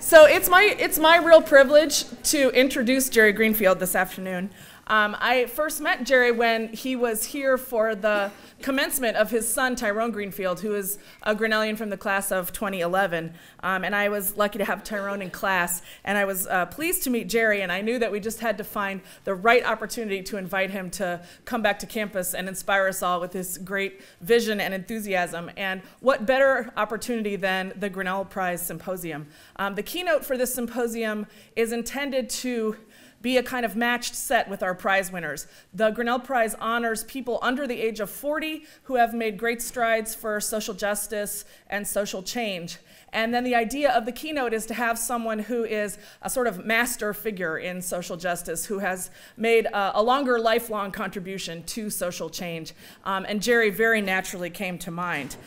So it's my real privilege to introduce Jerry Greenfield this afternoon. I first met Jerry when he was here for the commencement of his son, Tyrone Greenfield, who is a Grinnellian from the class of 2011. And I was lucky to have Tyrone in class. And I was pleased to meet Jerry, and I knew that we just had to find the right opportunity to invite him to come back to campus and inspire us all with his great vision and enthusiasm. And what better opportunity than the Grinnell Prize Symposium? The keynote for this symposium is intended to be a kind of matched set with our prize winners. The Grinnell Prize honors people under the age of 40 who have made great strides for social justice and social change. And then the idea of the keynote is to have someone who is a sort of master figure in social justice, who has made a longer lifelong contribution to social change. And Jerry very naturally came to mind.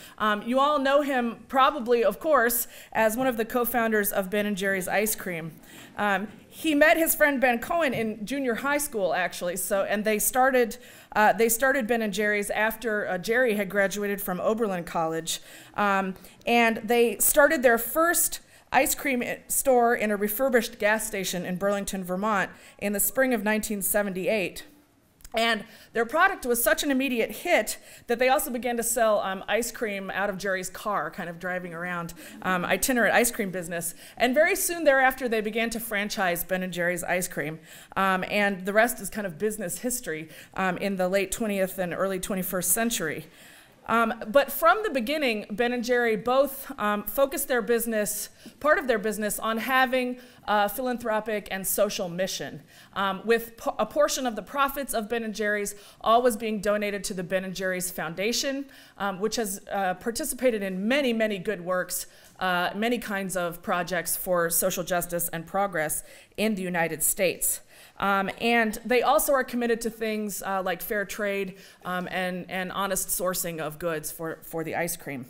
You all know him probably, of course, as one of the co-founders of Ben & Jerry's Ice Cream. He met his friend Ben Cohen in junior high school, actually, and they started Ben & Jerry's after Jerry had graduated from Oberlin College. And they started their first ice cream store in a refurbished gas station in Burlington, Vermont in the spring of 1978. And their product was such an immediate hit that they also began to sell ice cream out of Jerry's car, kind of driving around, itinerant ice cream business. And very soon thereafter, they began to franchise Ben & Jerry's ice cream. And the rest is kind of business history in the late 20th and early 21st century. But from the beginning, Ben & Jerry both focused their business, part of their business, on having a philanthropic and social mission, with a portion of the profits of Ben & Jerry's always being donated to the Ben & Jerry's Foundation, which has participated in many, many good works, many kinds of projects for social justice and progress in the United States. And they also are committed to things like fair trade and honest sourcing of goods for the ice cream.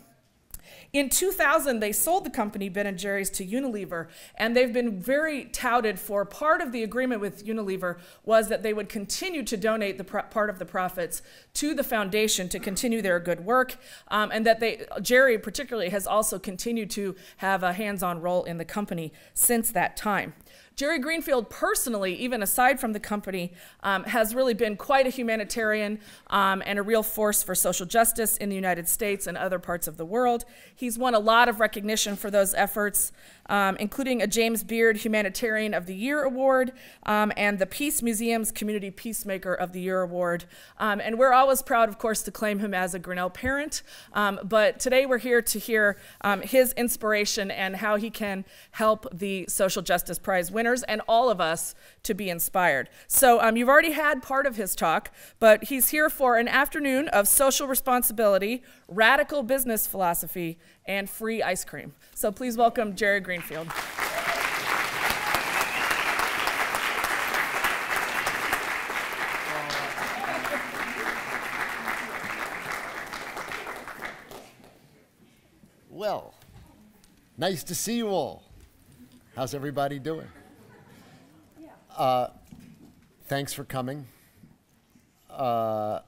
In 2000, they sold the company, Ben & Jerry's, to Unilever, and they've been very touted for part of the agreement with Unilever was that they would continue to donate the part of the profits to the foundation to continue their good work, and that Jerry particularly has also continued to have a hands-on role in the company since that time. Jerry Greenfield personally, even aside from the company, has really been quite a humanitarian and a real force for social justice in the United States and other parts of the world. He's won a lot of recognition for those efforts, including a James Beard Humanitarian of the Year Award and the Peace Museum's Community Peacemaker of the Year Award. And we're always proud, of course, to claim him as a Grinnell parent. But today we're here to hear his inspiration and how he can help the Social Justice Prize winners and all of us to be inspired. So you've already had part of his talk, but he's here for an afternoon of social responsibility, radical business philosophy, and free ice cream. So please welcome Jerry Greenfield. Well, nice to see you all. How's everybody doing? Thanks for coming. I'm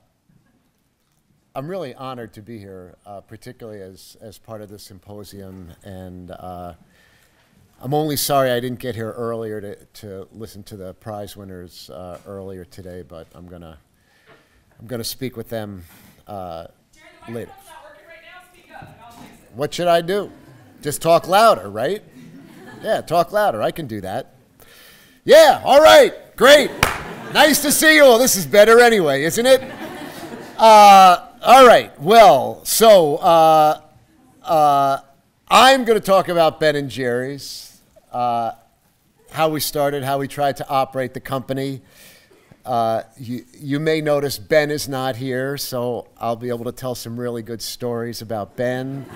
really honored to be here, particularly as part of the symposium, and I'm only sorry I didn't get here earlier to listen to the prize winners earlier today, but I'm gonna speak with them later. Jerry, the microphone's not working right now. Speak up, and I'll fix it. What should I do? Just talk louder, right? Yeah, talk louder. I can do that. Yeah, all right, great. Nice to see you all. This is better anyway, isn't it? All right, well, so I'm going to talk about Ben & Jerry's, how we started, how we tried to operate the company. You may notice Ben is not here, so I'll be able to tell some really good stories about Ben.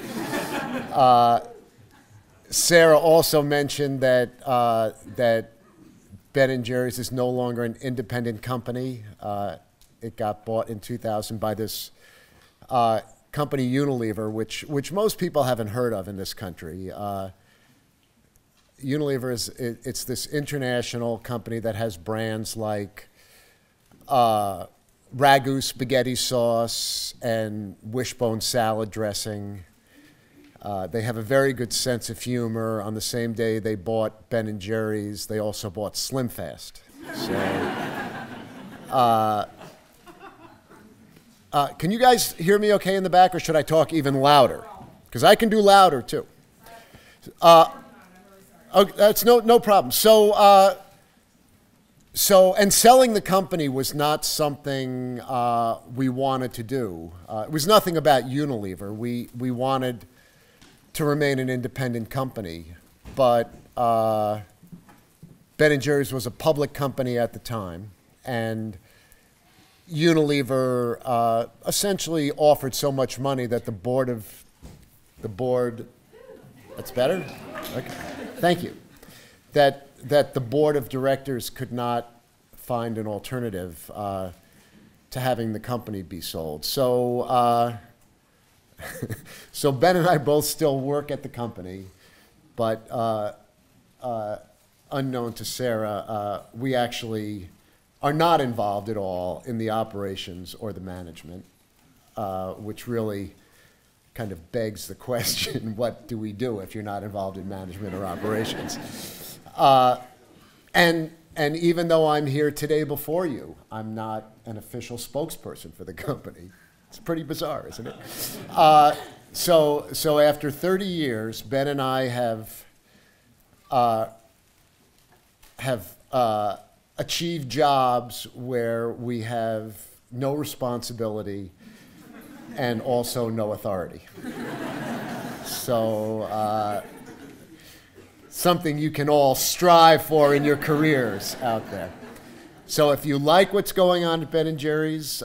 Sarah also mentioned that Ben & Jerry's is no longer an independent company. It got bought in 2000 by this company Unilever, which most people haven't heard of in this country. Unilever it's this international company that has brands like Ragu spaghetti sauce and Wishbone salad dressing. They have a very good sense of humor. On the same day they bought Ben & Jerry's, they also bought Slim Fast. So, can you guys hear me okay in the back, or should I talk even louder? Because I can do louder, too. Okay, that's no problem. So, and selling the company was not something we wanted to do. It was nothing about Unilever. We wanted to remain an independent company, but Ben & Jerry's was a public company at the time, and Unilever essentially offered so much money that the board, that's better? Okay. Thank you. That the board of directors could not find an alternative to having the company be sold. So, so Ben and I both still work at the company, but unknown to Sarah, we actually are not involved at all in the operations or the management, which really kind of begs the question, what do we do if you're not involved in management or operations? And even though I'm here today before you, I'm not an official spokesperson for the company. It's pretty bizarre, isn't it? So after 30 years, Ben and I have achieved jobs where we have no responsibility and also no authority. So something you can all strive for in your careers out there. So if you like what's going on at Ben & Jerry's,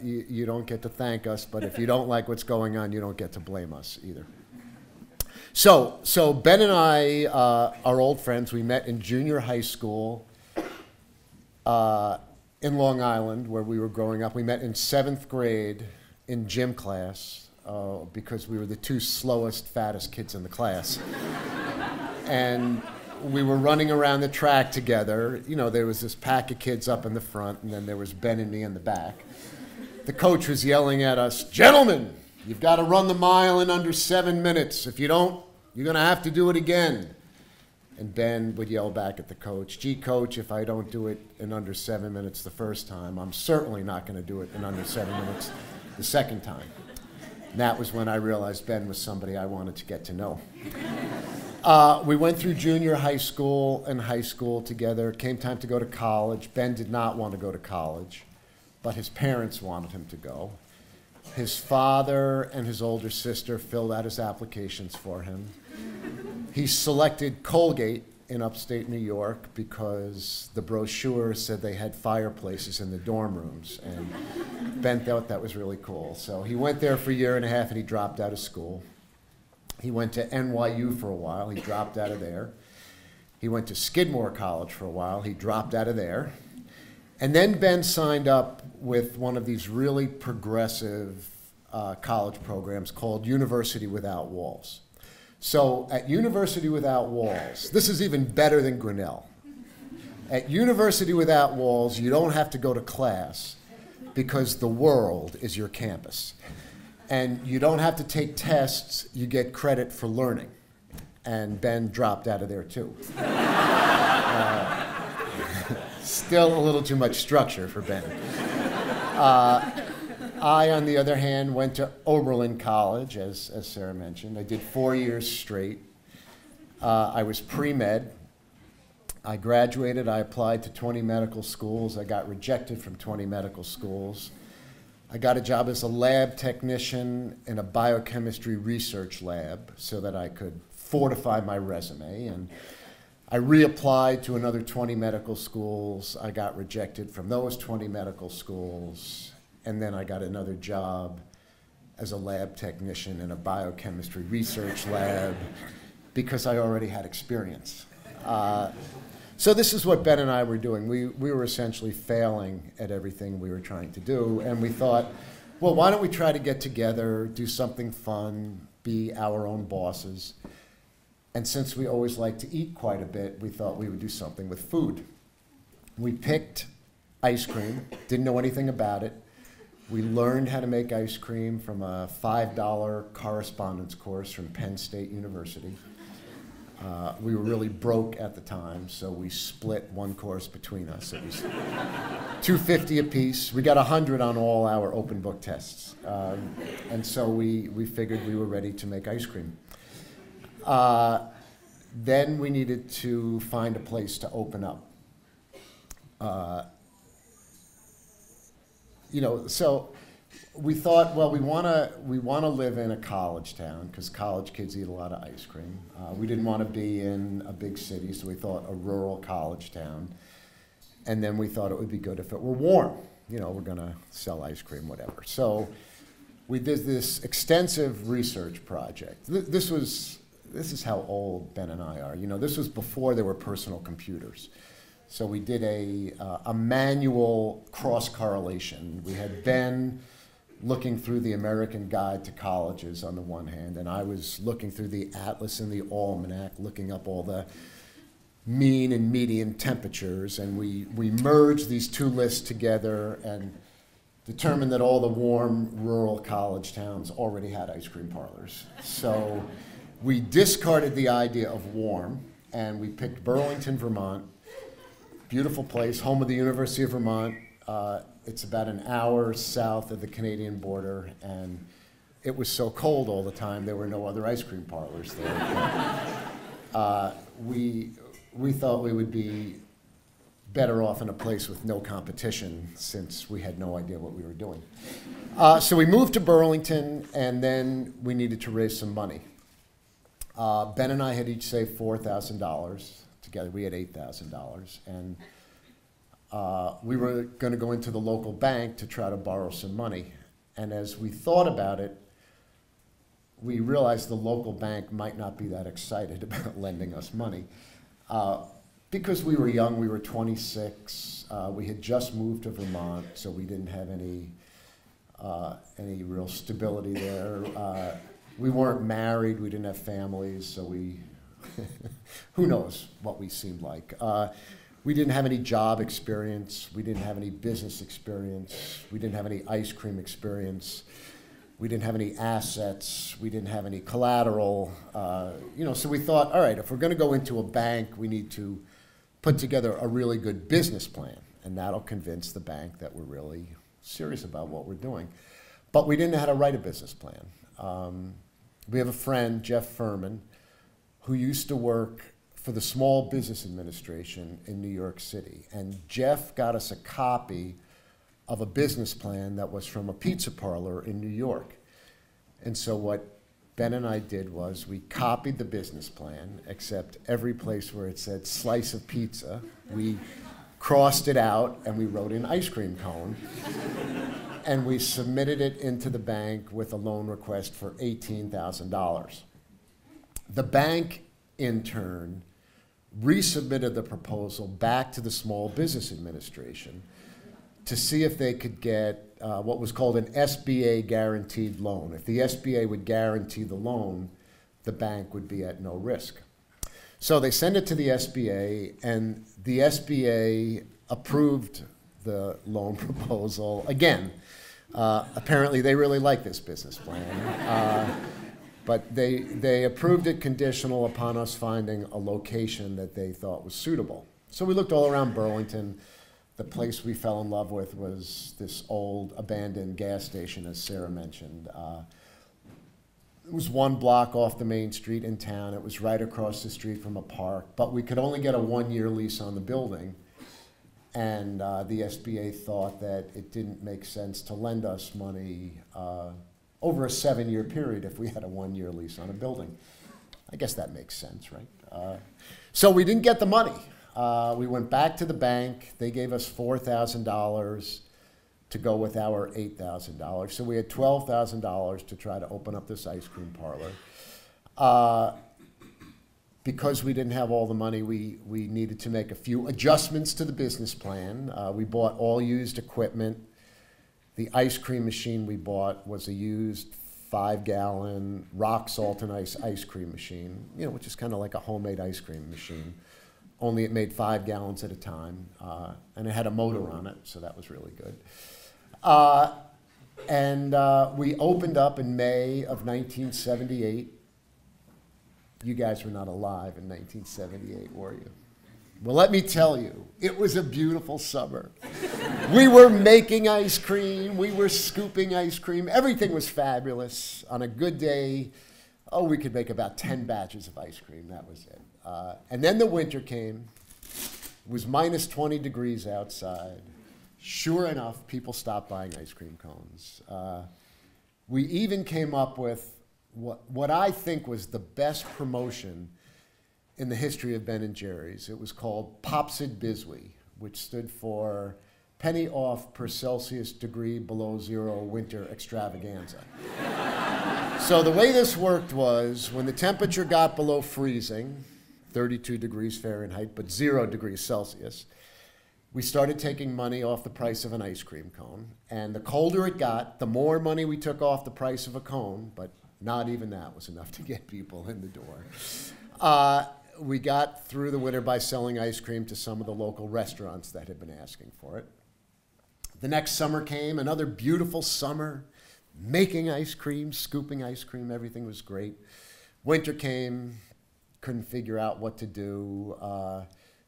you don't get to thank us, but if you don't like what's going on, you don't get to blame us either. So Ben and I are old friends. We met in junior high school in Long Island, where we were growing up. We met in 7th grade in gym class because we were the two slowest, fattest kids in the class. And we were running around the track together. You know, there was this pack of kids up in the front, and then there was Ben and me in the back. The coach was yelling at us, "Gentlemen, you've got to run the mile in under 7 minutes. If you don't, you're going to have to do it again." And Ben would yell back at the coach, "Gee, coach, if I don't do it in under 7 minutes the first time, I'm certainly not going to do it in under 7 minutes the second time." And that was when I realized Ben was somebody I wanted to get to know. We went through junior high school and high school together. It came time to go to college. Ben did not want to go to college, but his parents wanted him to go. His father and his older sister filled out his applications for him. He selected Colgate in upstate New York because the brochure said they had fireplaces in the dorm rooms, and Ben thought that was really cool. So he went there for a year and a half, and he dropped out of school. He went to NYU for a while. He dropped out of there. He went to Skidmore College for a while. He dropped out of there. And then Ben signed up with one of these really progressive college programs called University Without Walls. So at University Without Walls, this is even better than Grinnell. At University Without Walls, you don't have to go to class because the world is your campus. And you don't have to take tests, you get credit for learning. And Ben dropped out of there too. Still a little too much structure for Ben. I, on the other hand, went to Oberlin College, as Sarah mentioned. I did 4 years straight. I was pre-med. I graduated. I applied to 20 medical schools. I got rejected from 20 medical schools. I got a job as a lab technician in a biochemistry research lab so that I could fortify my resume. And I reapplied to another 20 medical schools. I got rejected from those 20 medical schools. And then I got another job as a lab technician in a biochemistry research lab because I already had experience. So this is what Ben and I were doing. We were essentially failing at everything we were trying to do, and we thought, well, why don't we try to get together, do something fun, be our own bosses. And since we always like to eat quite a bit, we thought we would do something with food. We picked ice cream, didn't know anything about it. We learned how to make ice cream from a $5 correspondence course from Penn State University. We were really broke at the time, so we split one course between us. It was $2.50 a piece. We got 100 on all our open book tests. And so we figured we were ready to make ice cream. Then we needed to find a place to open up. So we thought, well, we want to live in a college town because college kids eat a lot of ice cream. We didn't want to be in a big city, so we thought a rural college town. And then we thought it would be good if it were warm. We're going to sell ice cream, whatever. So we did this extensive research project. This is how old Ben and I are. This was before there were personal computers. So we did a manual cross-correlation. We had Ben looking through the American Guide to Colleges on the one hand, and I was looking through the Atlas and the Almanac, looking up all the mean and median temperatures, and we merged these two lists together and determined that all the warm rural college towns already had ice cream parlors. So we discarded the idea of warm, and we picked Burlington, Vermont. Beautiful place, home of the University of Vermont. It's about an hour south of the Canadian border, and it was so cold all the time there were no other ice cream parlors there. We thought we would be better off in a place with no competition since we had no idea what we were doing. So we moved to Burlington, and then we needed to raise some money. Ben and I had each saved $4,000. Together we had $8,000, and we were going to go into the local bank to try to borrow some money. And as we thought about it, we realized the local bank might not be that excited about lending us money. Because we were young, we were 26, we had just moved to Vermont, so we didn't have any real stability there. We weren't married, we didn't have families, so we, who knows what we seemed like. We didn't have any job experience, we didn't have any business experience, we didn't have any ice cream experience, we didn't have any assets, we didn't have any collateral. So we thought, all right, if we're going to go into a bank, we need to put together a really good business plan, and that'll convince the bank that we're really serious about what we're doing. But we didn't know how to write a business plan. We have a friend, Jeff Furman, who used to work for the Small Business Administration in New York City. And Jeff got us a copy of a business plan that was from a pizza parlor in New York. And so what Ben and I did was we copied the business plan, except every place where it said slice of pizza, we crossed it out and we wrote in ice cream cone. And we submitted it into the bank with a loan request for $18,000. The bank, in turn, resubmitted the proposal back to the Small Business Administration to see if they could get what was called an SBA guaranteed loan. If the SBA would guarantee the loan, the bank would be at no risk. So they sent it to the SBA, and the SBA approved the loan proposal again. Apparently they really like this business plan. But they approved it conditional upon us finding a location that they thought was suitable. So we looked all around Burlington. The place we fell in love with was this old abandoned gas station, as Sarah mentioned. It was 1 block off the main street in town. It was right across the street from a park, but we could only get a 1-year lease on the building. And the SBA thought that it didn't make sense to lend us money over a 7-year period if we had a 1-year lease on a building. I guess that makes sense, right? So we didn't get the money. We went back to the bank. They gave us $4,000 to go with our $8,000. So we had $12,000 to try to open up this ice cream parlor. Because we didn't have all the money, we needed to make a few adjustments to the business plan. We bought all used equipment. The ice cream machine we bought was a used 5-gallon rock salt and ice cream machine, which is kind of like a homemade ice cream machine, only it made 5 gallons at a time, and it had a motor on it, so that was really good. And we opened up in May of 1978. You guys were not alive in 1978, were you? Well, let me tell you, it was a beautiful summer. We were making ice cream. We were scooping ice cream. Everything was fabulous. On a good day, oh, we could make about 10 batches of ice cream. That was it. And then the winter came. It was minus 20 degrees outside. Sure enough, people stopped buying ice cream cones. We even came up with what I think was the best promotion in the history of Ben & Jerry's. It was called Popsid Biswee, which stood for penny off per Celsius degree below zero winter extravaganza. So the way this worked was when the temperature got below freezing, 32 degrees Fahrenheit, but 0 degrees Celsius, we started taking money off the price of an ice cream cone. And the colder it got, the more money we took off the price of a cone, but not even that was enough to get people in the door. We got through the winter by selling ice cream to some of the local restaurants that had been asking for it. The next summer came, another beautiful summer, making ice cream, scooping ice cream, everything was great. Winter came, couldn't figure out what to do.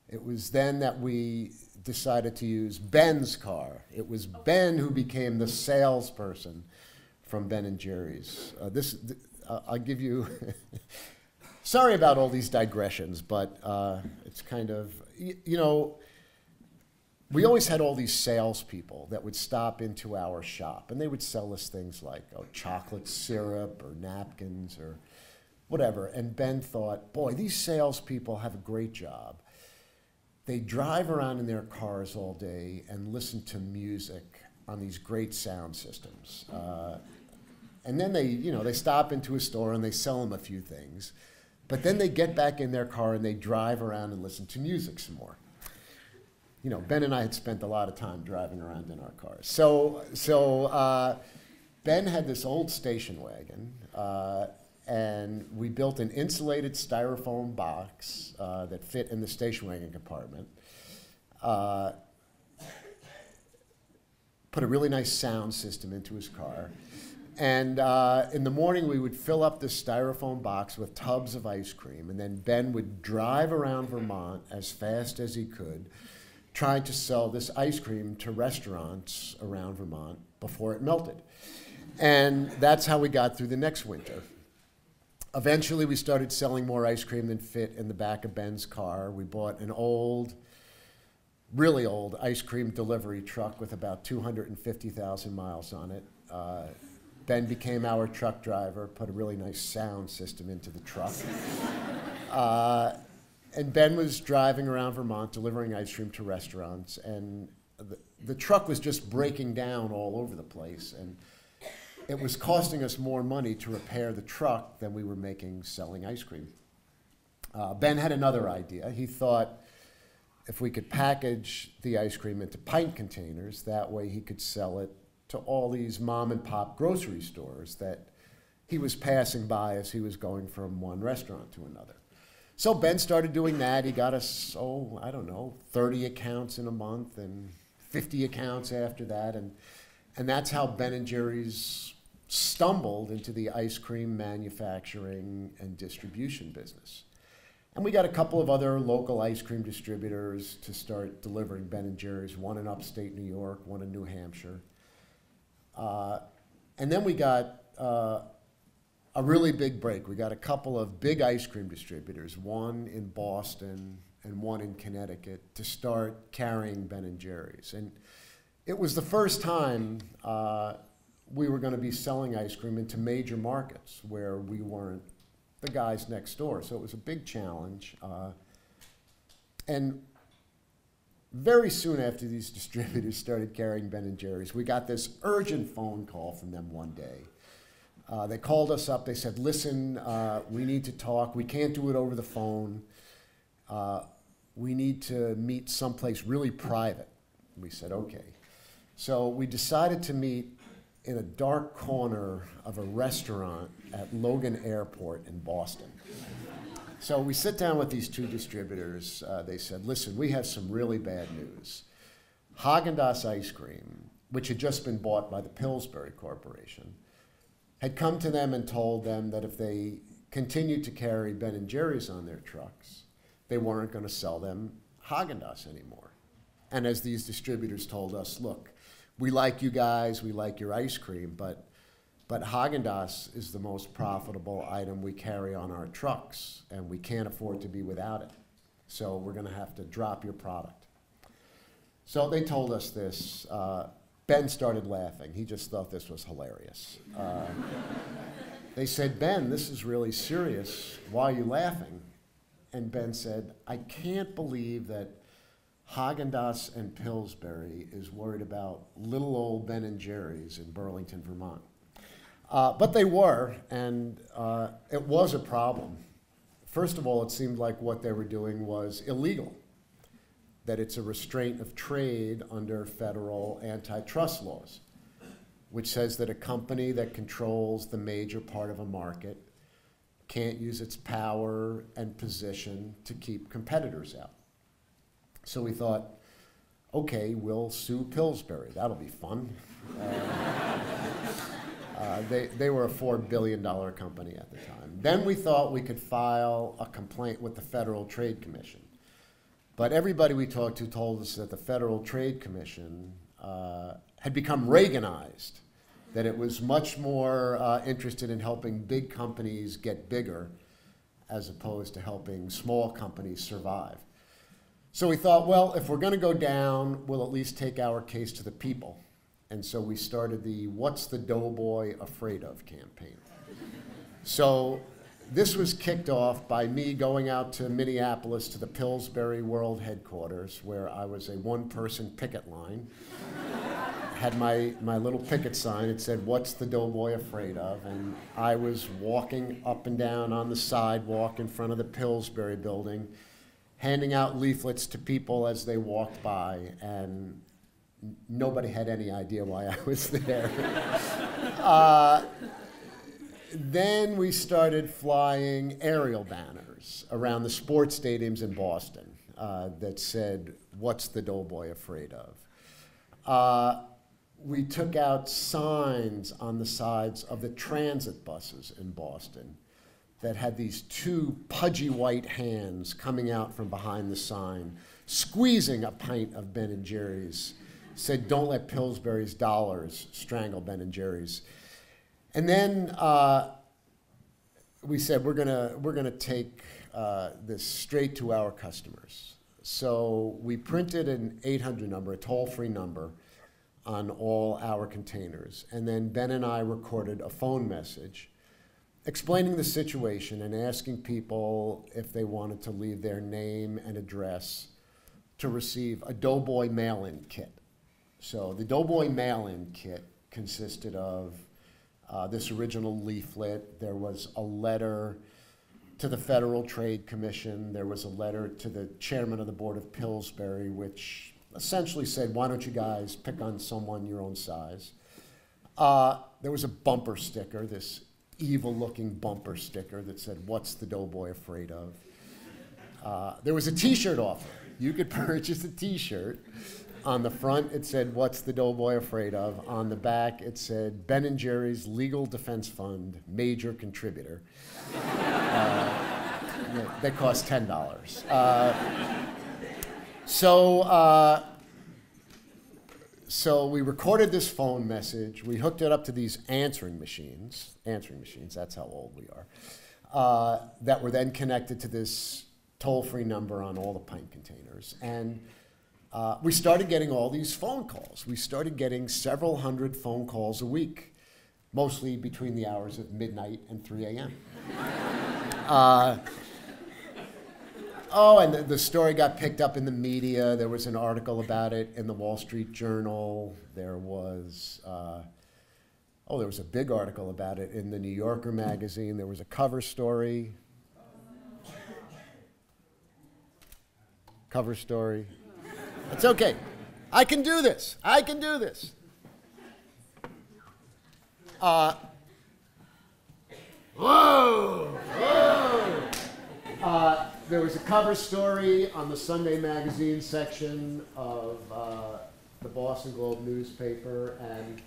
It was then that we decided to use Ben's car. It was Ben who became the salesperson from Ben & Jerry's. I'll give you, sorry about all these digressions, but it's kind of, you know, we always had all these salespeople that would stop into our shop, and they would sell us things like chocolate syrup or napkins or whatever. And Ben thought, boy, these salespeople have a great job. They drive around in their cars all day and listen to music on these great sound systems. And then they stop into a store and they sell them a few things. But then they get back in their car and they drive around and listen to music some more. You know, Ben and I had spent a lot of time driving around in our cars. So Ben had this old station wagon, and we built an insulated styrofoam box that fit in the station wagon compartment. Put a really nice sound system into his car. And in the morning, we would fill up this styrofoam box with tubs of ice cream, and then Ben would drive around Vermont as fast as he could, trying to sell this ice cream to restaurants around Vermont before it melted. And that's how we got through the next winter. Eventually, we started selling more ice cream than fit in the back of Ben's car. We bought an old, really old ice cream delivery truck with about 250,000 miles on it. Ben became our truck driver, put a really nice sound system into the truck. And Ben was driving around Vermont delivering ice cream to restaurants, and the truck was just breaking down all over the place. And it was costing us more money to repair the truck than we were making selling ice cream. Ben had another idea. He thought if we could package the ice cream into pint containers, that way he could sell it to all these mom and pop grocery stores that he was passing by as he was going from one restaurant to another. So Ben started doing that. He got us, 30 accounts in a month and 50 accounts after that. And that's how Ben & Jerry's stumbled into the ice cream manufacturing and distribution business. And we got a couple of other local ice cream distributors to start delivering Ben & Jerry's, one in upstate New York, one in New Hampshire. And then we got a really big break. We got a couple of big ice cream distributors, one in Boston and one in Connecticut, to start carrying Ben & Jerry's. And it was the first time we were going to be selling ice cream into major markets where we weren't the guys next door. So it was a big challenge. And very soon after these distributors started carrying Ben & Jerry's, we got this urgent phone call from them one day. They called us up. They said, listen, we need to talk. We can't do it over the phone. We need to meet someplace really private. We said, okay. So we decided to meet in a dark corner of a restaurant at Logan Airport in Boston. So we sit down with these two distributors. They said, listen, we have some really bad news. Haagen-Dazs ice cream which had just been bought by the Pillsbury Corporation, had come to them and told them that if they continued to carry Ben & Jerry's on their trucks, they weren't going to sell them Haagen-Dazs anymore. And as these distributors told us, look, we like you guys, we like your ice cream, but Haagen-Dazs is the most profitable item we carry on our trucks, and we can't afford to be without it. So we're going to have to drop your product. So they told us this. Ben started laughing. He just thought this was hilarious. They said, Ben, this is really serious. Why are you laughing? And Ben said, I can't believe that Haagen-Dazs and Pillsbury is worried about little old Ben & Jerry's in Burlington, Vermont. But they were, and it was a problem. First of all, it seemed like what they were doing was illegal, that it's a restraint of trade under federal antitrust laws, which says that a company that controls the major part of a market can't use its power and position to keep competitors out. So we thought, okay, we'll sue Pillsbury. That'll be fun. They were a $4 billion company at the time. Then we thought we could file a complaint with the Federal Trade Commission. But everybody we talked to told us that the Federal Trade Commission had become Reaganized, that it was much more interested in helping big companies get bigger as opposed to helping small companies survive. So we thought, well, if we're going to go down, we'll at least take our case to the people. And so we started the What's the Doughboy Afraid Of campaign. So this was kicked off by me going out to Minneapolis to the Pillsbury World Headquarters, where I was a one-person picket line. Had my little picket sign. It said, What's the Doughboy Afraid Of? And I was walking up and down on the sidewalk in front of the Pillsbury building, handing out leaflets to people as they walked by, and nobody had any idea why I was there. Then we started flying aerial banners around the sports stadiums in Boston that said, What's the Doughboy Afraid Of? We took out signs on the sides of the transit buses in Boston that had these two pudgy white hands coming out from behind the sign, squeezing a pint of Ben & Jerry's, said, Don't let Pillsbury's dollars strangle Ben & Jerry's. And then we said, we're gonna take this straight to our customers. So we printed an 800 number, a toll-free number, on all our containers. And then Ben and I recorded a phone message explaining the situation and asking people if they wanted to leave their name and address to receive a Doughboy Mail-in Kit. So the Doughboy Mail-in Kit consisted of this original leaflet. There was a letter to the Federal Trade Commission. There was a letter to the chairman of the board of Pillsbury, which essentially said, why don't you guys pick on someone your own size? There was a bumper sticker, this evil-looking bumper sticker that said, What's the Doughboy Afraid Of? There was a T-shirt offer. You could purchase a T-shirt. On the front, it said, What's the Doughboy Afraid Of? On the back, it said, Ben & Jerry's Legal Defense Fund, major contributor. They cost $10. So we recorded this phone message. We hooked it up to these answering machines, that's how old we are, that were then connected to this toll-free number on all the pint containers. And we started getting all these phone calls. We started getting several hundred phone calls a week, mostly between the hours of midnight and 3 a.m. And the story got picked up in the media. There was an article about it in the Wall Street Journal. There was a big article about it in the New Yorker magazine. There was a cover story. It's okay. I can do this. There was a cover story on the Sunday magazine section of the Boston Globe newspaper, and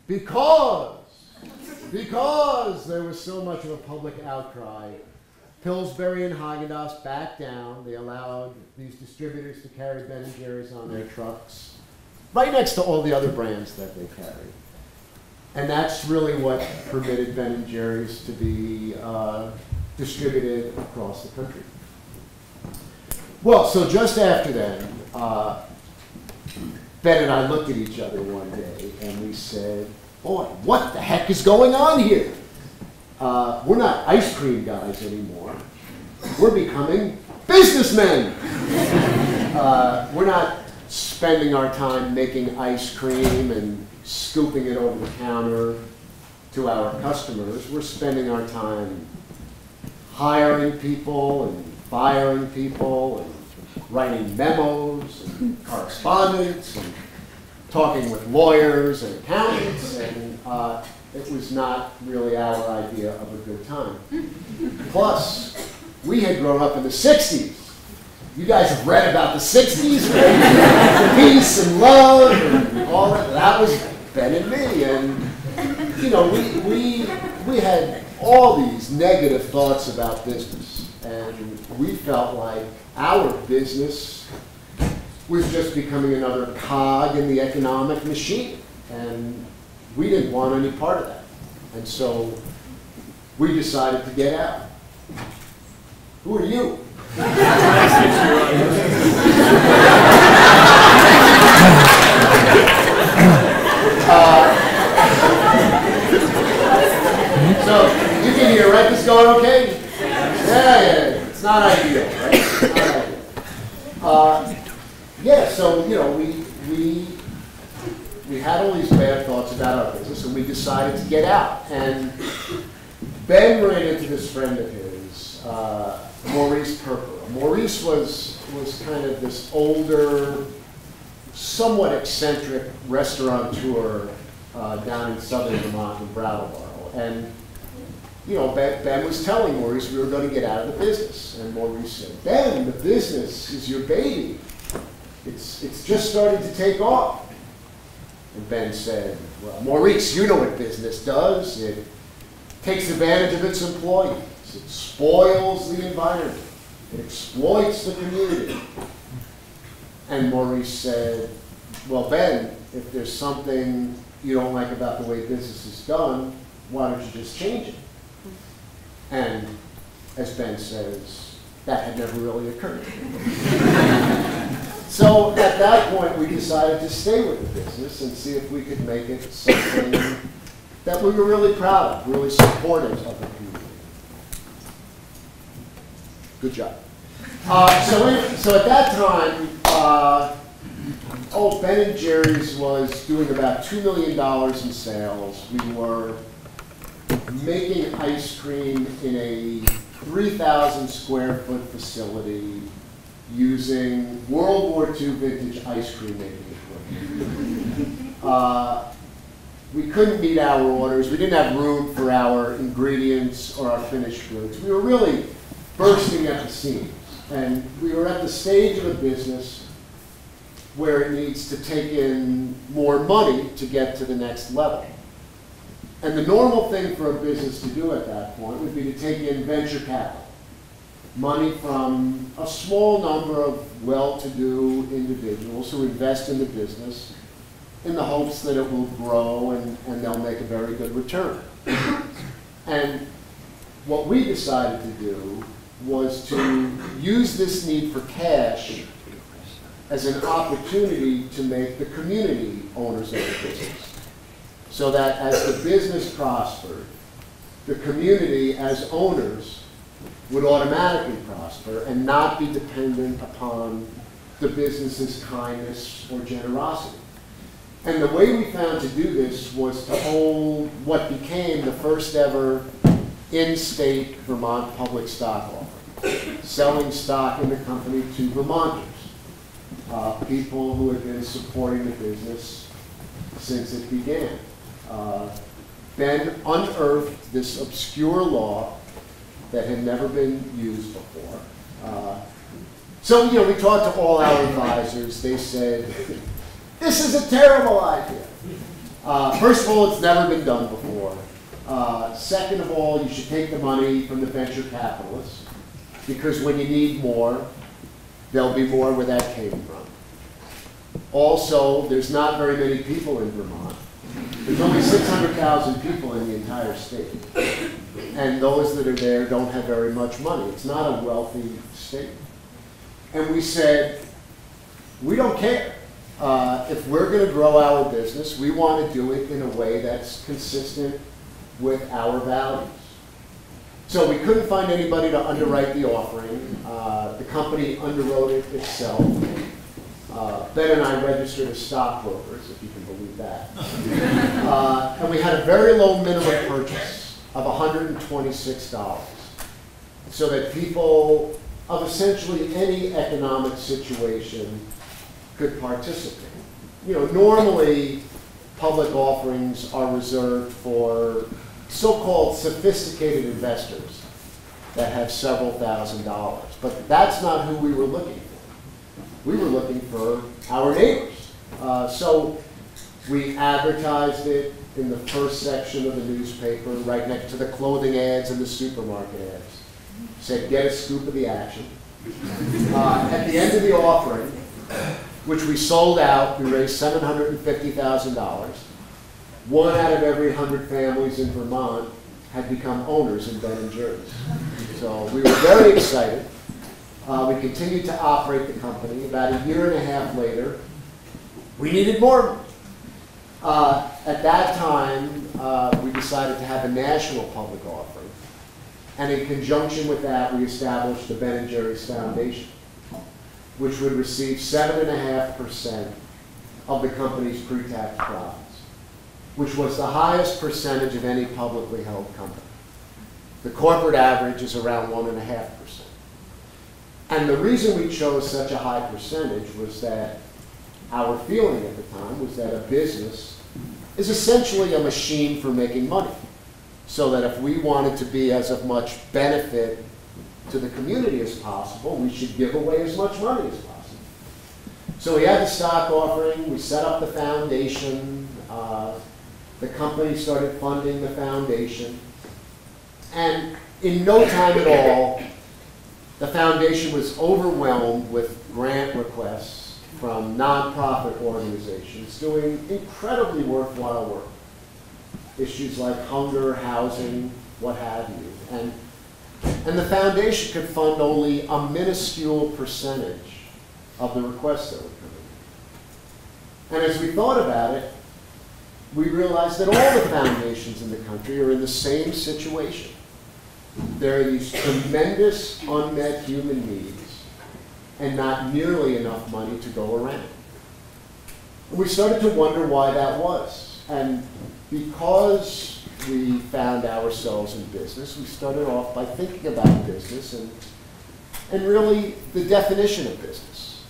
because there was so much of a public outcry, Pillsbury and Haagen-Dazs backed down. They allowed these distributors to carry Ben & Jerry's on their trucks, right next to all the other brands that they carry. And that's really what permitted Ben & Jerry's to be distributed across the country. Well, so just after then, Ben and I looked at each other one day and we said, boy, what the heck is going on here? We're not ice cream guys anymore. We're becoming businessmen. We're not spending our time making ice cream and scooping it over the counter to our customers. We're spending our time hiring people and firing people and writing memos and correspondence and talking with lawyers and accountants, and it was not really our idea of a good time. Plus, we had grown up in the 60s. You guys have read about the 60s, right? Peace and love and all that. That was Ben and me, and you know, we had all these negative thoughts about business, and we felt like our business was just becoming another cog in the economic machine, and we didn't want any part of that. And so we decided to get out. Who are you? So you can hear, right? This going okay? Yeah. It's not ideal, right? It's not ideal. Yeah, so, you know, we had all these bad thoughts about our business, and we decided to get out. And Ben ran into this friend of his, Maurice Perper. Maurice was kind of this older, somewhat eccentric restaurateur down in southern Vermont in Brattleboro. And you know, Ben was telling Maurice we were going to get out of the business. And Maurice said, Ben, the business is your baby. It's just starting to take off. And Ben said, well, Maurice, you know what business does. It takes advantage of its employees. It spoils the environment. It exploits the community. And Maurice said, well, Ben, if there's something you don't like about the way business is done, why don't you just change it? And as Ben says, that had never really occurred. So at that point, we decided to stay with the business and see if we could make it something that we were really proud of, really supportive of the community. Good job. So at that time, Ben & Jerry's was doing about $2 million in sales. We were making ice cream in a 3,000 square foot facility using World War II vintage ice cream making equipment. We couldn't meet our orders. We didn't have room for our ingredients or our finished goods. We were really bursting at the seams. And we were at the stage of a business where it needs to take in more money to get to the next level. And the normal thing for a business to do at that point would be to take in venture capital, money from a small number of well-to-do individuals who invest in the business in the hopes that it will grow and they'll make a very good return. And what we decided to do was to use this need for cash as an opportunity to make the community owners of the business. So that as the business prospered, the community as owners would automatically prosper and not be dependent upon the business's kindness or generosity. And the way we found to do this was to hold what became the first ever in-state Vermont public stock offering, selling stock in the company to Vermonters, people who had been supporting the business since it began. Ben unearthed this obscure law that had never been used before. So, you know, we talked to all our advisors. They said, this is a terrible idea. First of all, it's never been done before. Second of all, you should take the money from the venture capitalists, because when you need more, there'll be more where that came from. Also, there's not very many people in Vermont. There's only 600,000 people in the entire state. And those that are there don't have very much money. It's not a wealthy state. And we said, we don't care. If we're going to grow our business, we want to do it in a way that's consistent with our values. So we couldn't find anybody to underwrite the offering. The company underwrote it itself. Ben and I registered as stockbrokers, if you can believe that. And we had a very low minimum purchase of $126, so that people of essentially any economic situation could participate. You know, normally public offerings are reserved for so-called sophisticated investors that have several $1,000s, but that's not who we were looking for. We were looking for our neighbors. So we advertised it in the first section of the newspaper, right next to the clothing ads and the supermarket ads. Said, get a scoop of the action. At the end of the offering, which we sold out, we raised $750,000. 1 out of every 100 families in Vermont had become owners in Ben & Jerry's. So we were very excited. We continued to operate the company. About a year and a half later, we needed more money. At that time, we decided to have a national public offering. And in conjunction with that, we established the Ben & Jerry's Foundation, which would receive 7.5% of the company's pre-tax profits, which was the highest percentage of any publicly held company. The corporate average is around 1.5%. And the reason we chose such a high percentage was that our feeling at the time was that a business is essentially a machine for making money, so that if we wanted to be as of much benefit to the community as possible, we should give away as much money as possible. So we had the stock offering, we set up the foundation, the company started funding the foundation, and in no time at all, the foundation was overwhelmed with grant requests from nonprofit organizations doing incredibly worthwhile work. Issues like hunger, housing, what have you. And the foundation could fund only a minuscule percentage of the requests that were coming in. And as we thought about it, we realized that all the foundations in the country are in the same situation. There are these tremendous unmet human needs and not nearly enough money to go around. And we started to wonder why that was. And because we found ourselves in business, we started off by thinking about business and really the definition of business.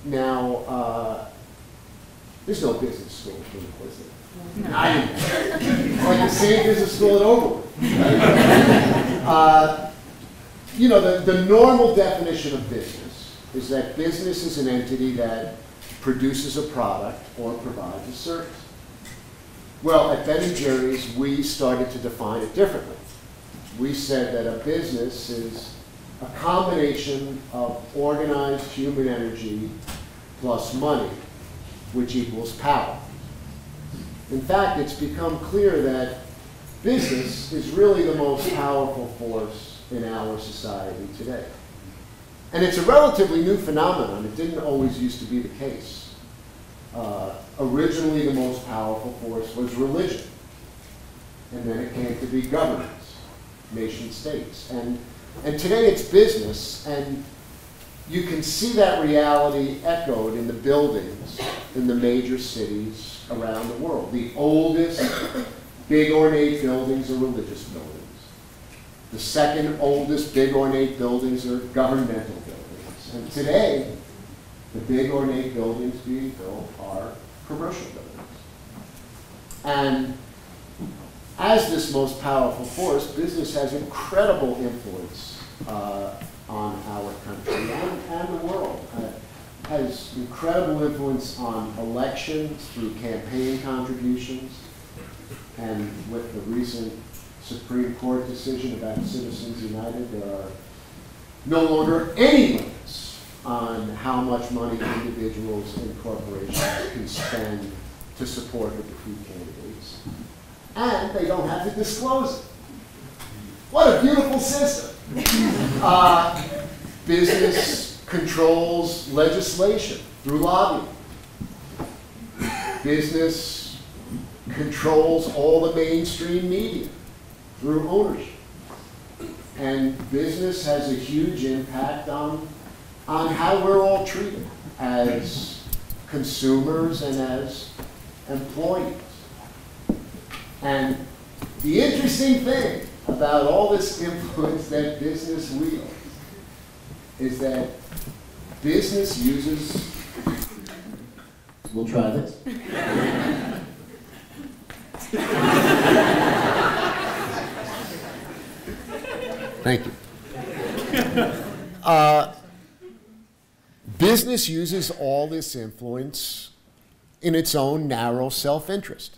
Now, there's no business school in Greenfield, is there? No. I didn't. Like the same business school at Oakwood. You know, the normal definition of business is that business is an entity that produces a product or provides a service. Well, at Ben & Jerry's, we started to define it differently. We said that a business is a combination of organized human energy plus money, which equals power. In fact, it's become clear that business is really the most powerful force in our society today. And it's a relatively new phenomenon. It didn't always used to be the case. Originally, the most powerful force was religion. And then it came to be governments, nation states. And today it's business, and you can see that reality echoed in the buildings in the major cities around the world. The oldest big ornate buildings are religious buildings. The second oldest big ornate buildings are governmental buildings. And today, the big ornate buildings being built are commercial buildings. And as this most powerful force, business has incredible influence on our country and the world. has incredible influence on elections through campaign contributions, and with the recent Supreme Court decision about Citizens United, there are no longer any limits on how much money individuals and corporations can spend to support or defeat candidates. And they don't have to disclose it. What a beautiful system. Business controls legislation through lobbying. Business controls all the mainstream media through ownership. And business has a huge impact on how we're all treated as consumers and as employees. And the interesting thing about all this influence that business wields is that business uses, we'll try this. Thank you. Business uses all this influence in its own narrow self-interest,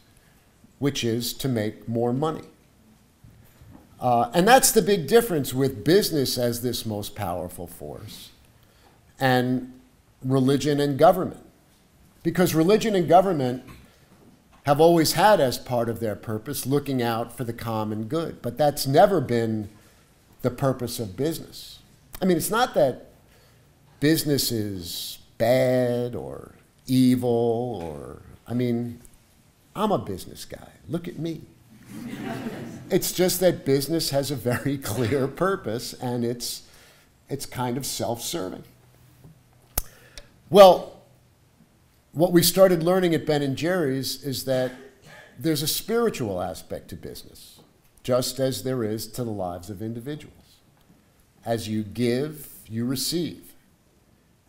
which is to make more money. And that's the big difference with business as this most powerful force and religion and government. Because religion and government have always had as part of their purpose looking out for the common good, but that's never been the purpose of business. I mean, it's not that business is bad or evil or, I mean, I'm a business guy. Look at me. It's just that business has a very clear purpose and it's kind of self-serving. Well, what we started learning at Ben & Jerry's is that there's a spiritual aspect to business, just as there is to the lives of individuals. As you give, you receive.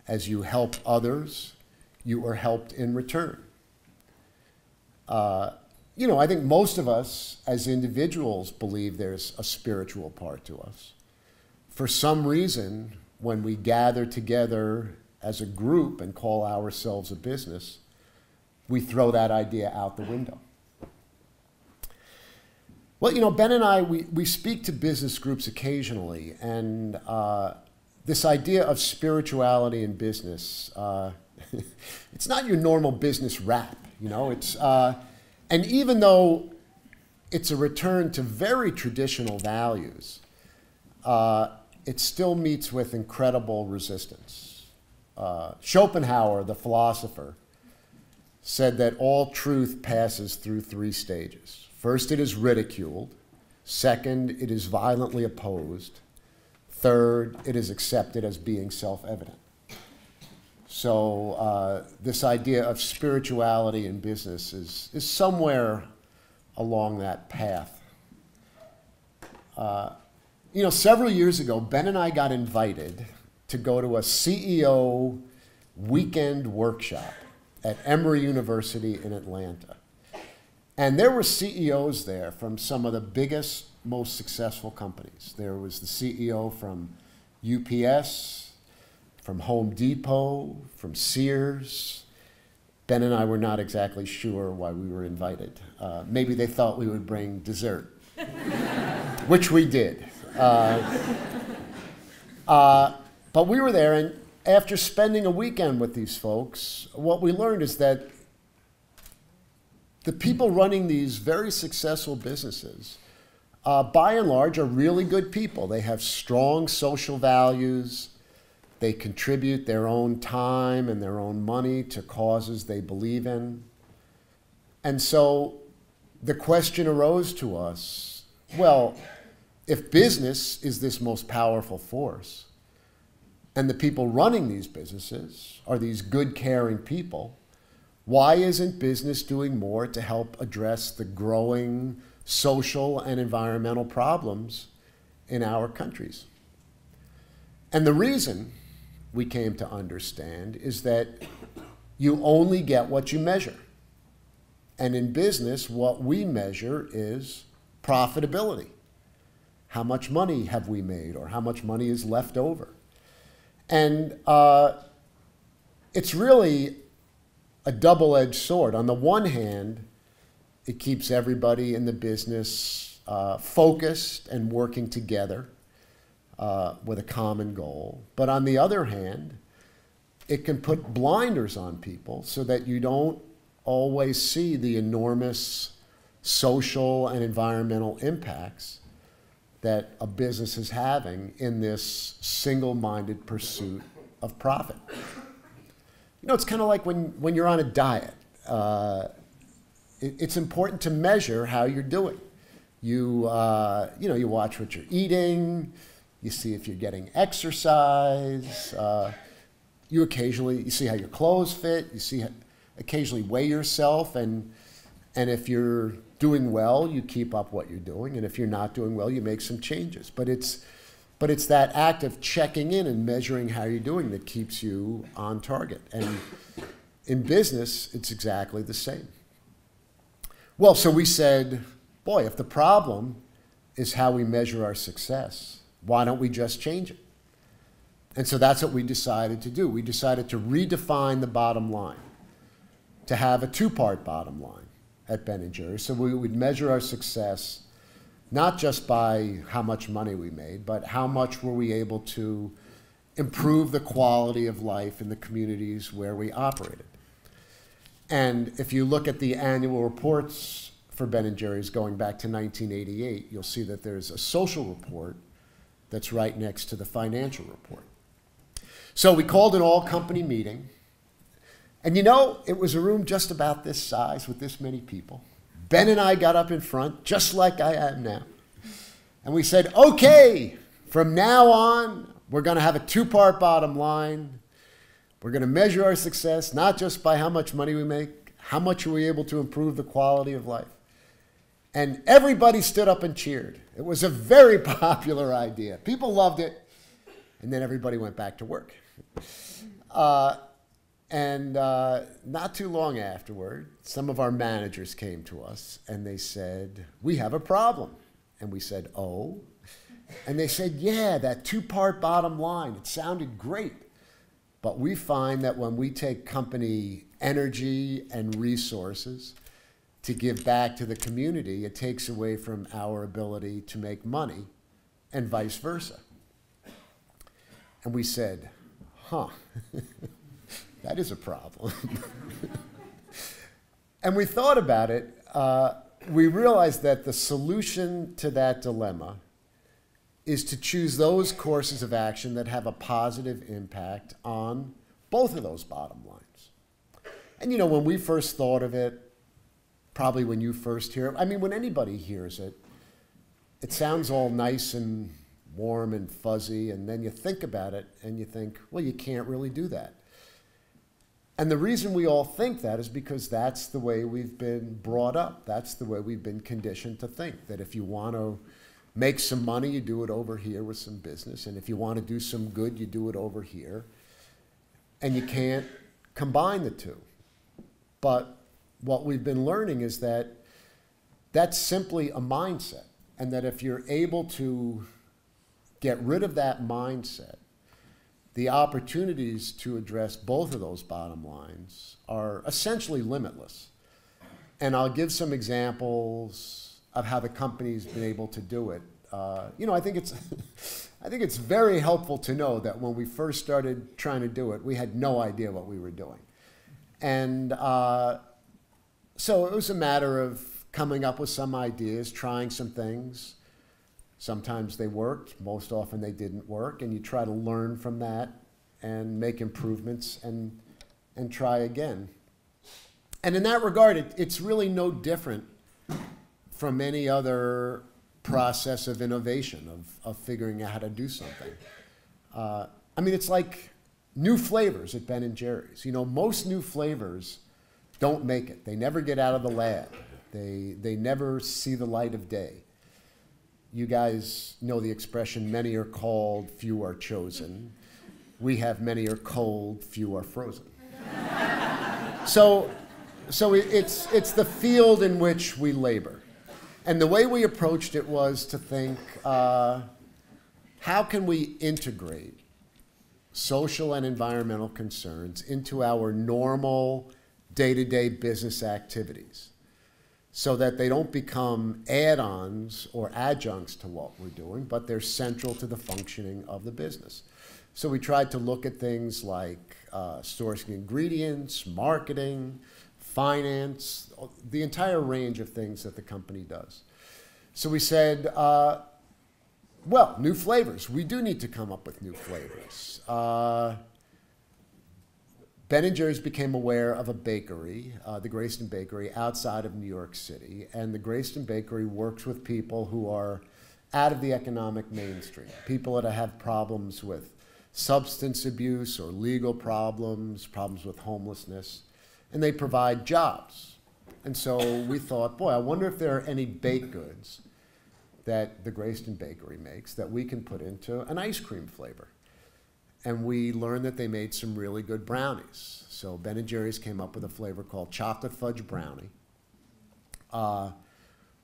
As you help others, you are helped in return. You know, I think most of us as individuals believe there's a spiritual part to us. For some reason, when we gather together as a group and call ourselves a business, we throw that idea out the window. Well, you know, Ben and I, we speak to business groups occasionally, and this idea of spirituality in business, it's not your normal business rap, you know, and even though it's a return to very traditional values, it still meets with incredible resistance. Schopenhauer, the philosopher, said that all truth passes through three stages. First, it is ridiculed. Second, it is violently opposed. Third, it is accepted as being self-evident. So this idea of spirituality in business is somewhere along that path. You know, several years ago, Ben and I got invited to go to a CEO weekend workshop at Emory University in Atlanta. And there were CEOs there from some of the biggest, most successful companies. There was the CEO from UPS, from Home Depot, from Sears. Ben and I were not exactly sure why we were invited. Maybe they thought we would bring dessert, which we did. But we were there, and after spending a weekend with these folks, what we learned is that the people running these very successful businesses, by and large, are really good people. They have strong social values. They contribute their own time and their own money to causes they believe in. And so the question arose to us, well, if business is this most powerful force, and the people running these businesses are these good, caring people, why isn't business doing more to help address the growing social and environmental problems in our countries? And the reason we came to understand is that you only get what you measure. And in business, what we measure is profitability. How much money have we made, or how much money is left over? And it's really a double-edged sword. On the one hand, it keeps everybody in the business focused and working together with a common goal. But on the other hand, it can put blinders on people so that you don't always see the enormous social and environmental impacts that a business is having in this single-minded pursuit of profit. You know, it's kind of like when you're on a diet. It's important to measure how you're doing. You watch what you're eating. You see if you're getting exercise. You see how your clothes fit. You occasionally weigh yourself, and if you're doing well, you keep up what you're doing, and if you're not doing well, you make some changes. But it's that act of checking in and measuring how you're doing that keeps you on target. And in business, it's exactly the same. Well, so we said, boy, if the problem is how we measure our success, why don't we just change it? And so that's what we decided to do. We decided to redefine the bottom line, to have a two-part bottom line at Ben & Jerry's. So we would measure our success not just by how much money we made, but how much were we able to improve the quality of life in the communities where we operated. And if you look at the annual reports for Ben & Jerry's going back to 1988, you'll see that there's a social report that's right next to the financial report. So we called an all-company meeting. And you know, it was a room just about this size with this many people. Ben and I got up in front, just like I am now. And we said, okay, from now on, we're going to have a two-part bottom line. We're going to measure our success, not just by how much money we make, how much are we able to improve the quality of life. And everybody stood up and cheered. It was a very popular idea. People loved it. And then everybody went back to work. And not too long afterward, some of our managers came to us and they said, we have a problem. And we said, oh? And they said, yeah, that two-part bottom line, it sounded great. But we find that when we take company energy and resources to give back to the community, it takes away from our ability to make money and vice versa. And we said, huh. That is a problem. And we thought about it. We realized that the solution to that dilemma is to choose those courses of action that have a positive impact on both of those bottom lines. And you know, when we first thought of it, probably when you first hear it, I mean, when anybody hears it, it sounds all nice and warm and fuzzy, and then you think about it and you think, well, you can't really do that. And the reason we all think that is because that's the way we've been brought up. That's the way we've been conditioned to think, that if you want to make some money, you do it over here with some business. And if you want to do some good, you do it over here. And you can't combine the two. But what we've been learning is that that's simply a mindset. And that if you're able to get rid of that mindset, the opportunities to address both of those bottom lines are essentially limitless. And I'll give some examples of how the company's been able to do it. You know, I think it's very helpful to know that when we first started trying to do it, we had no idea what we were doing. And so it was a matter of coming up with some ideas, trying some things. Sometimes they worked, most often they didn't work, and you try to learn from that and make improvements and try again. And in that regard, it's really no different from any other process of innovation, of figuring out how to do something. I mean, it's like new flavors at Ben & Jerry's. You know, most new flavors don't make it. They never get out of the lab. They never see the light of day. You guys know the expression, many are called, few are chosen. We have many are cold, few are frozen. So it's the field in which we labor. And the way we approached it was to think, how can we integrate social and environmental concerns into our normal day-to-day business activities so that they don't become add-ons or adjuncts to what we're doing, but they're central to the functioning of the business. So we tried to look at things like sourcing ingredients, marketing, finance, the entire range of things that the company does. So we said, well, new flavors. We do need to come up with new flavors. Ben & Jerry's became aware of a bakery, the Grayston Bakery, outside of New York City. And the Grayston Bakery works with people who are out of the economic mainstream, people that have problems with substance abuse or legal problems, problems with homelessness, and they provide jobs. And so we thought, boy, I wonder if there are any baked goods that the Grayston Bakery makes that we can put into an ice cream flavor. And we learned that they made some really good brownies. So Ben & Jerry's came up with a flavor called Chocolate Fudge Brownie,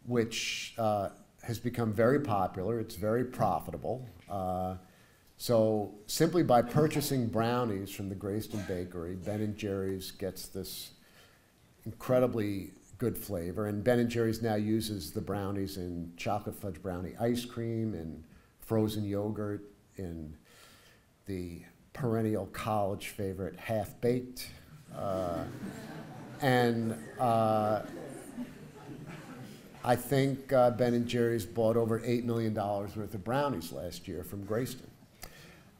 which has become very popular. It's very profitable. So simply by purchasing brownies from the Grayston Bakery, Ben & Jerry's gets this incredibly good flavor. And Ben & Jerry's now uses the brownies in chocolate fudge brownie ice cream and frozen yogurt, in the perennial college favorite half-baked. I think Ben & Jerry's bought over $8 million worth of brownies last year from Grayston.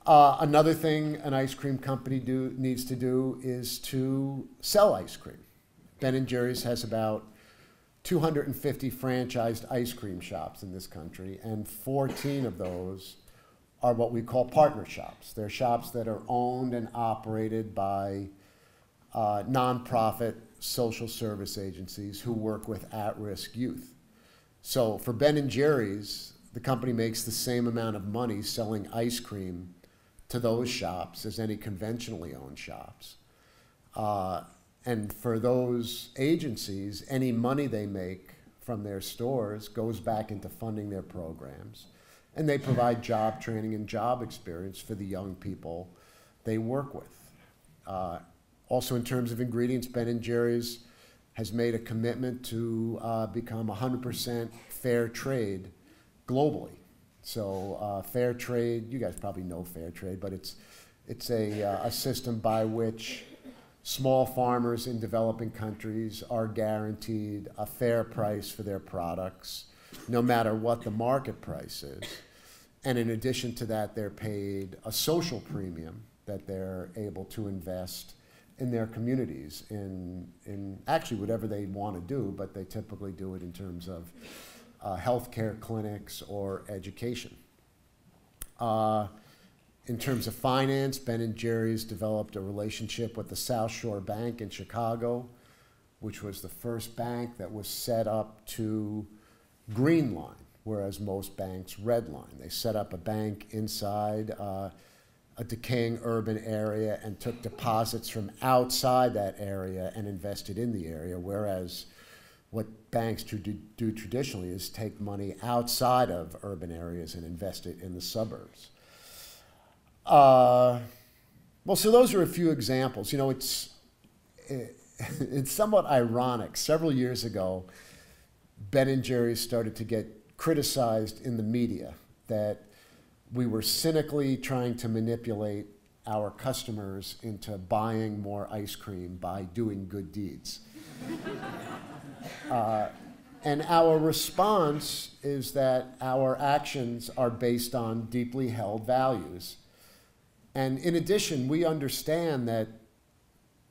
Another thing an ice cream company needs to do is to sell ice cream. Ben & Jerry's has about 250 franchised ice cream shops in this country, and 14 of those are what we call partner shops. They're shops that are owned and operated by nonprofit social service agencies who work with at-risk youth. So for Ben & Jerry's, the company makes the same amount of money selling ice cream to those shops as any conventionally owned shops. And for those agencies, any money they make from their stores goes back into funding their programs. And they provide job training and job experience for the young people they work with. Also, in terms of ingredients, Ben & Jerry's has made a commitment to become 100% fair trade globally. So fair trade, you guys probably know fair trade, but it's a system by which small farmers in developing countries are guaranteed a fair price for their products, no matter what the market price is. And in addition to that, they're paid a social premium that they're able to invest in their communities in actually whatever they want to do, but they typically do it in terms of healthcare clinics or education. In terms of finance, Ben & Jerry's developed a relationship with the South Shore Bank in Chicago, which was the first bank that was set up to green line, whereas most banks red line. They set up a bank inside a decaying urban area and took deposits from outside that area and invested in the area, whereas what banks do traditionally is take money outside of urban areas and invest it in the suburbs. Well, so those are a few examples. You know, it's somewhat ironic. Several years ago, Ben & Jerry's started to get criticized in the media that we were cynically trying to manipulate our customers into buying more ice cream by doing good deeds. And our response is that our actions are based on deeply held values. And in addition, we understand that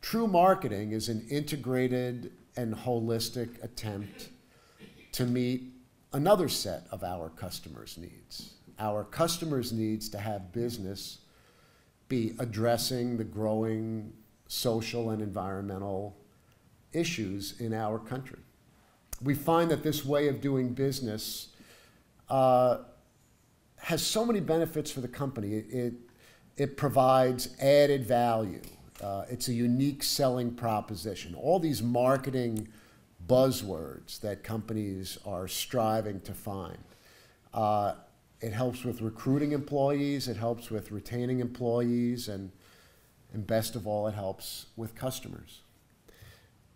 true marketing is an integrated and holistic attempt to meet another set of our customers' needs. Our customers' needs to have business be addressing the growing social and environmental issues in our country. We find that this way of doing business has so many benefits for the company. It provides added value. It's a unique selling proposition. All these marketing buzzwords that companies are striving to find. It helps with recruiting employees, it helps with retaining employees, and best of all, it helps with customers.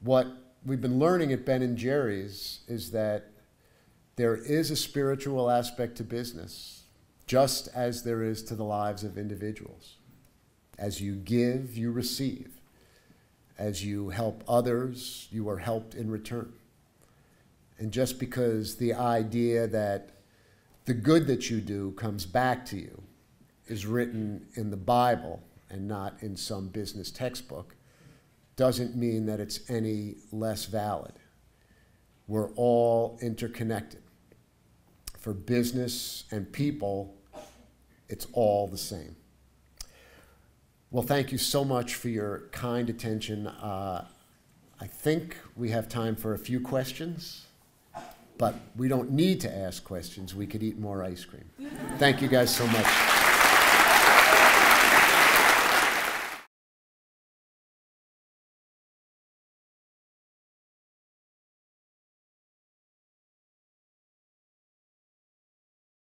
What we've been learning at Ben & Jerry's is that there is a spiritual aspect to business, just as there is to the lives of individuals. As you give, you receive. As you help others, you are helped in return. And just because the idea that the good that you do comes back to you is written in the Bible and not in some business textbook doesn't mean that it's any less valid. We're all interconnected. For business and people, it's all the same. Well, thank you so much for your kind attention. I think we have time for a few questions, but we don't need to ask questions. We could eat more ice cream. Thank you guys so much.